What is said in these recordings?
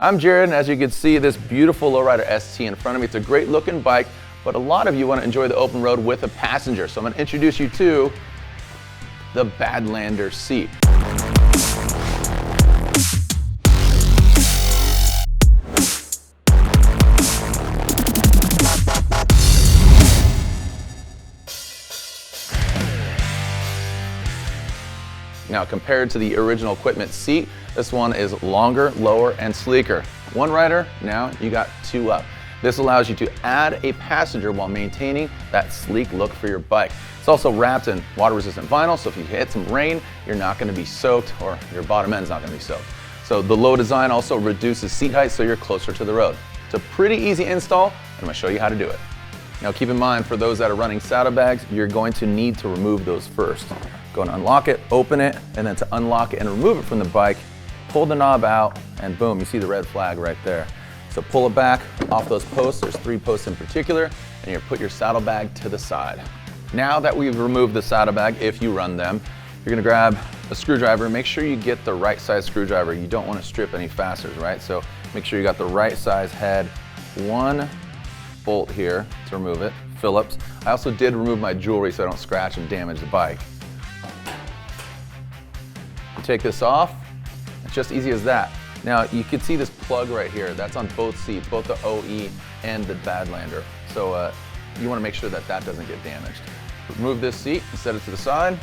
I'm Jared, and as you can see, this beautiful lowrider ST in front of me, it's a great looking bike, but a lot of you want to enjoy the open road with a passenger. So I'm going to introduce you to the Badlander Seat. Now, compared to the original equipment seat, this one is longer, lower, and sleeker. One rider, now you got two up. This allows you to add a passenger while maintaining that sleek look for your bike. It's also wrapped in water-resistant vinyl, so if you hit some rain, you're not going to be soaked, or your bottom end's not going to be soaked. So the low design also reduces seat height, so you're closer to the road. It's a pretty easy install, and I'm going to show you how to do it. Now keep in mind, for those that are running saddlebags, you're going to need to remove those first. Go and unlock it, open it, and then to unlock it and remove it from the bike, pull the knob out, and boom, you see the red flag right there. So pull it back off those posts, there's 3 posts in particular, and you put your saddlebag to the side. Now that we've removed the saddlebag, if you run them, you're gonna grab a screwdriver. Make sure you get the right size screwdriver. You don't wanna strip any fasteners, right? So make sure you got the right size head. 1 bolt here to remove it, Phillips. I also did remove my jewelry so I don't scratch and damage the bike. You take this off, it's just easy as that. Now you can see this plug right here, that's on both seats, both the OE and the Badlander. So you wanna make sure that that doesn't get damaged. Remove this seat and set it to the side.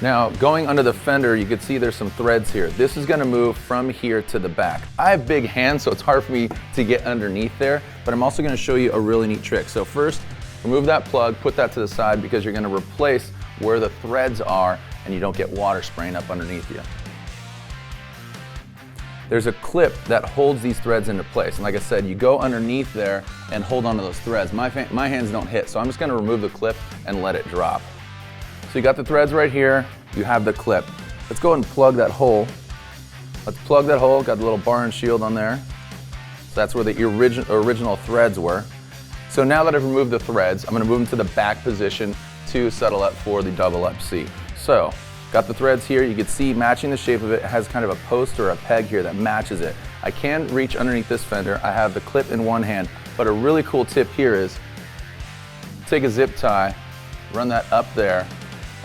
Now, going under the fender, you can see there's some threads here. This is gonna move from here to the back. I have big hands, so it's hard for me to get underneath there, but I'm also gonna show you a really neat trick. So first, remove that plug, put that to the side because you're gonna replace where the threads are and you don't get water spraying up underneath you. There's a clip that holds these threads into place. And like I said, you go underneath there and hold onto those threads. My hands don't hit, so I'm just gonna remove the clip and let it drop. So you got the threads right here, you have the clip. Let's go ahead and plug that hole. Let's plug that hole, got the little bar and shield on there. So that's where the original threads were. So now that I've removed the threads, I'm gonna move them to the back position to settle up for the double up seat. So, got the threads here, you can see matching the shape of it, it has kind of a post or a peg here that matches it. I can reach underneath this fender, I have the clip in one hand, but a really cool tip here is, take a zip tie, run that up there,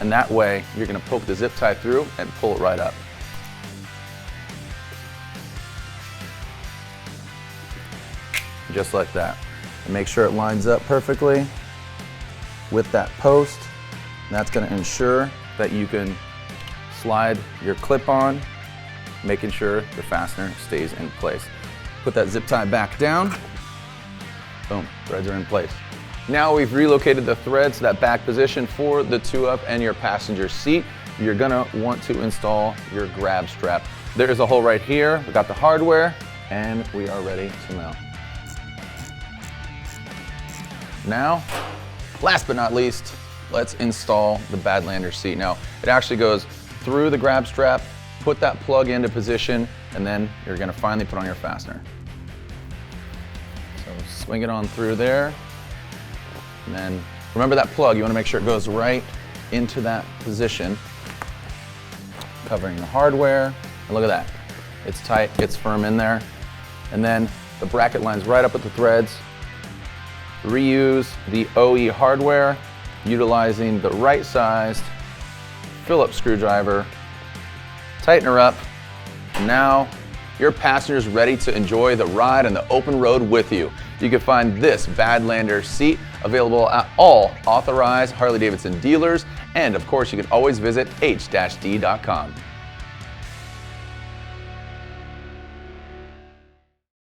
and that way you're gonna poke the zip tie through and pull it right up. Just like that. And make sure it lines up perfectly with that post. And that's gonna ensure that you can slide your clip on, making sure the fastener stays in place. Put that zip tie back down. Boom, threads are in place. Now we've relocated the threads to that back position for the 2-up and your passenger seat. You're gonna want to install your grab strap. There's a hole right here. We got the hardware and we are ready to mount. Now, last but not least, let's install the Badlander seat. Now, it actually goes through the grab strap, put that plug into position, and then you're gonna finally put on your fastener. So swing it on through there. And then remember that plug, you wanna make sure it goes right into that position, covering the hardware. And look at that, it's tight, it's firm in there. And then the bracket lines right up with the threads. Reuse the OE hardware, utilizing the right sized Phillips screwdriver, tighten her up. Now your passenger's ready to enjoy the ride on the open road with you. You can find this Badlander seat available at all authorized Harley-Davidson dealers, and of course you can always visit h-d.com.